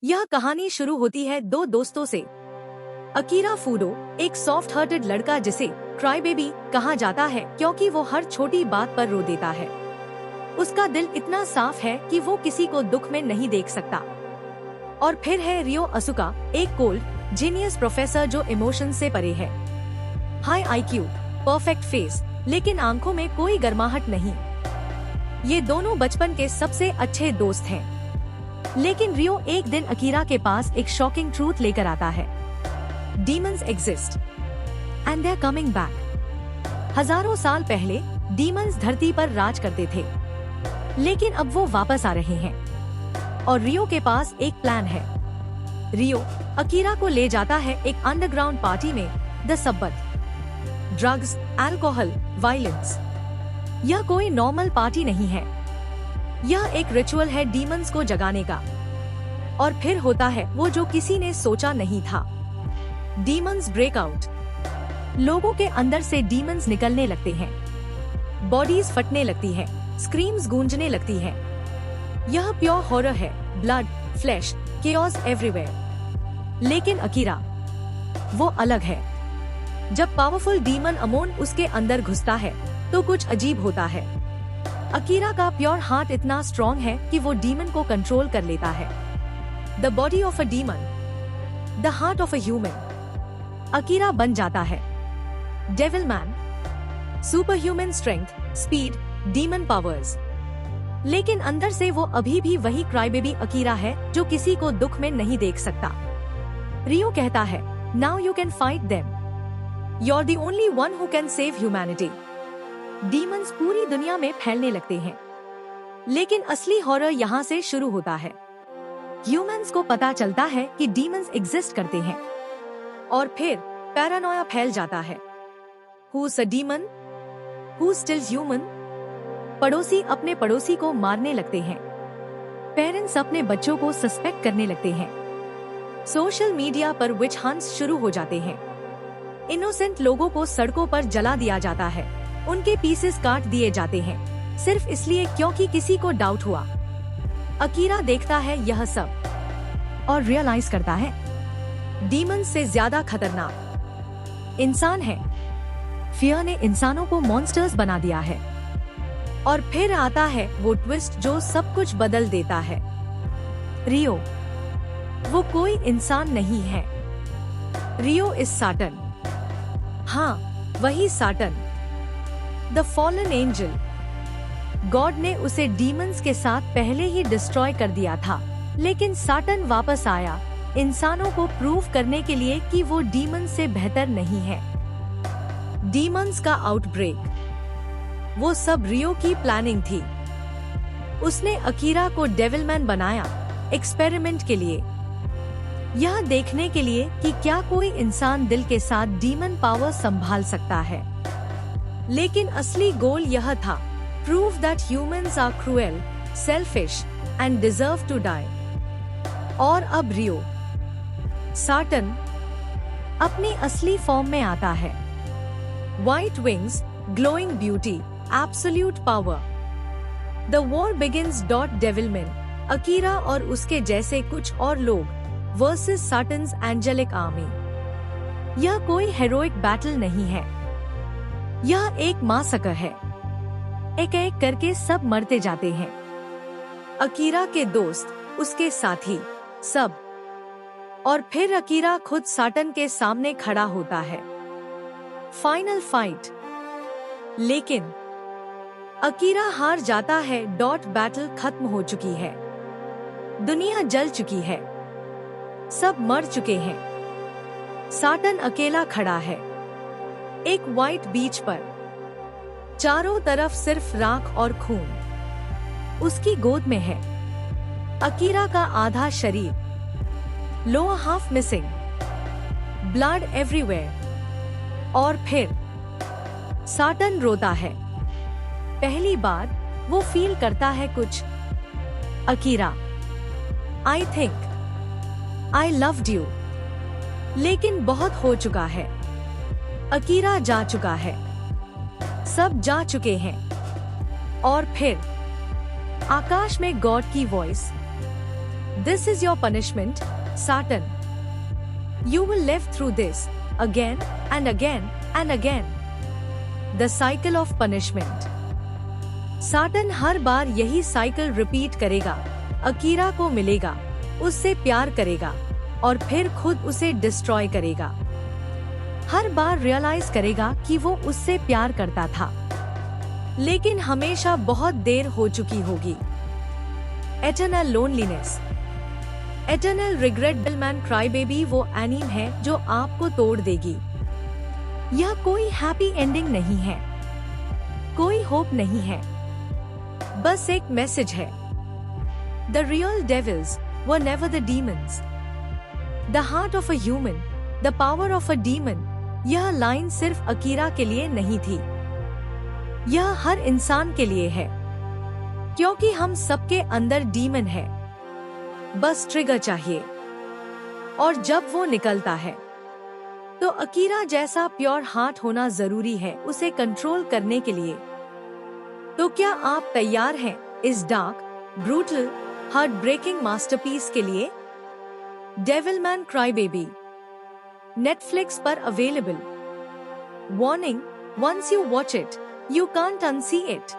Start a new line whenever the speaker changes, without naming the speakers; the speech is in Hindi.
यह कहानी शुरू होती है दो दोस्तों से। अकीरा फूडो एक सॉफ्ट हार्टेड लड़का जिसे क्राई बेबी कहा जाता है क्योंकि वो हर छोटी बात पर रो देता है। उसका दिल इतना साफ है कि वो किसी को दुख में नहीं देख सकता। और फिर है रियो असुका, एक कोल्ड जीनियस प्रोफेसर जो इमोशन से परे है। हाई आईक्यू, परफेक्ट फेस, लेकिन आंखों में कोई गर्माहट नहीं। ये दोनों बचपन के सबसे अच्छे दोस्त हैं। लेकिन रियो एक दिन अकीरा के पास एक शॉकिंग ट्रूथ लेकर आता है। Demons exist and they are coming back. हजारों साल पहले डीमंस धरती पर राज करते थे, लेकिन अब वो वापस आ रहे हैं। और रियो के पास एक प्लान है। रियो अकीरा को ले जाता है एक अंडरग्राउंड पार्टी में। The सब्बत, drugs, alcohol, violence. यह कोई नॉर्मल पार्टी नहीं है। यह एक रिचुअल है डीमंस को जगाने का। और फिर होता है वो जो किसी ने सोचा नहीं था। Demons breakout. लोगों के अंदर से डीमंस निकलने लगते हैं। बॉडीज फटने लगती है, स्क्रीम्स गूंजने लगती है। यह प्योर हॉरर है, ब्लड, फ्लैश, केओस एवरीवेयर। लेकिन अकीरा, वो अलग है। जब पावरफुल डीमन अमोन उसके अंदर घुसता है तो कुछ अजीब होता है। अकीरा का प्योर हार्ट इतना स्ट्रॉन्ग है कि वो डीमन को कंट्रोल कर लेता है। The body of a demon, the heart of a human. Akira बन जाता है devil man, super human strength, speed, demon powers. लेकिन अंदर से वो अभी भी वही क्राई बेबी अकीरा है जो किसी को दुख में नहीं देख सकता। रियो कहता है, now you can fight them. You are the only one who can save humanity. Demons पूरी दुनिया में फैलने लगते हैं। लेकिन असली हॉरर यहाँ से शुरू होता है। ह्यूमंस को पता चलता है कि डीमंस एग्जिस्ट करते हैं। और फिर पैरानोया फैल जाता है। Who's a demon? Who's still human? पड़ोसी अपने पड़ोसी को मारने लगते हैं। पेरेंट्स अपने बच्चों को सस्पेक्ट करने लगते हैं। सोशल मीडिया पर विच हंट्स शुरू हो जाते हैं। इनोसेंट लोगों को सड़कों पर जला दिया जाता है। उनके पीसेस काट दिए जाते हैं सिर्फ इसलिए क्योंकि किसी को डाउट हुआ। अकीरा देखता है यह सब और रियलाइज करता है डीमंस से ज्यादा खतरनाक इंसान है। फियर ने इंसानों को मॉन्स्टर्स बना दिया है। और फिर आता है वो ट्विस्ट जो सब कुछ बदल देता है। रियो वो कोई इंसान नहीं है। रियो इज साटन। हाँ, वही satin, the fallen angel. God ने उसे डीमंस के साथ पहले ही डिस्ट्रॉय कर दिया था, लेकिन साटन वापस आया इंसानों को प्रूव करने के लिए कि वो डीमंस से बेहतर नहीं है। डीमंस का आउटब्रेक, वो सब रियो की प्लानिंग थी। उसने अकीरा को डेविलमैन बनाया एक्सपेरिमेंट के लिए, यह देखने के लिए कि क्या कोई इंसान दिल के साथ डीमन पावर संभाल सकता है। लेकिन असली गोल यह था, prove that humans are cruel, selfish and deserve to die. और अब रियो साटन अपनी असली फॉर्म में आता है। White wings, glowing beauty, absolute power. The war begins. Devilman, Akira और उसके जैसे कुछ और लोग वर्सेस साटन्स एंजेलिक आर्मी। यह कोई हेरोइक बैटल नहीं है, यह एक मासकर है। एक एक करके सब मरते जाते हैं। अकीरा के दोस्त, उसके साथी, सब। और फिर अकीरा खुद साटन के सामने खड़ा होता है। Final fight. लेकिन अकीरा हार जाता है. बैटल खत्म हो चुकी है। दुनिया जल चुकी है। सब मर चुके हैं। साटन अकेला खड़ा है एक व्हाइट बीच पर। चारों तरफ सिर्फ राख और खून। उसकी गोद में है अकीरा का आधा शरीर, lower half missing, blood everywhere. और फिर साटन रोता है। पहली बार वो फील करता है कुछ। Akira, I think I loved you. लेकिन बहुत हो चुका है। अकीरा जा चुका है, सब जा चुके हैं। और फिर आकाश में गॉड की voice, This is your punishment, Satan. You will live through this again and again and again. The cycle of punishment. Satan हर बार यही साइकिल रिपीट करेगा। अकीरा को मिलेगा, उससे प्यार करेगा और फिर खुद उसे डिस्ट्रॉय करेगा। हर बार रियलाइज करेगा कि वो उससे प्यार करता था, लेकिन हमेशा बहुत देर हो चुकी होगी। Eternal loneliness. Eternal regret. Devilman Crybaby वो एनीम है जो आपको तोड़ देगी। यह कोई हैप्पी एंडिंग नहीं है, कोई होप नहीं है, बस एक मैसेज है। The real devils were never the demons, the heart of a human, the power of a demon. यह लाइन सिर्फ अकीरा के लिए नहीं थी, यह हर इंसान के लिए है, क्योंकि हम सबके अंदर डीमन है, बस ट्रिगर चाहिए। और जब वो निकलता है तो अकीरा जैसा प्योर हार्ट होना जरूरी है उसे कंट्रोल करने के लिए। तो क्या आप तैयार हैं इस dark, brutal, heart breaking masterpiece के लिए? डेविलमैन क्राईबेबी नेटफ्लिक्स पर available. Warning, once you watch it, you can't unsee it.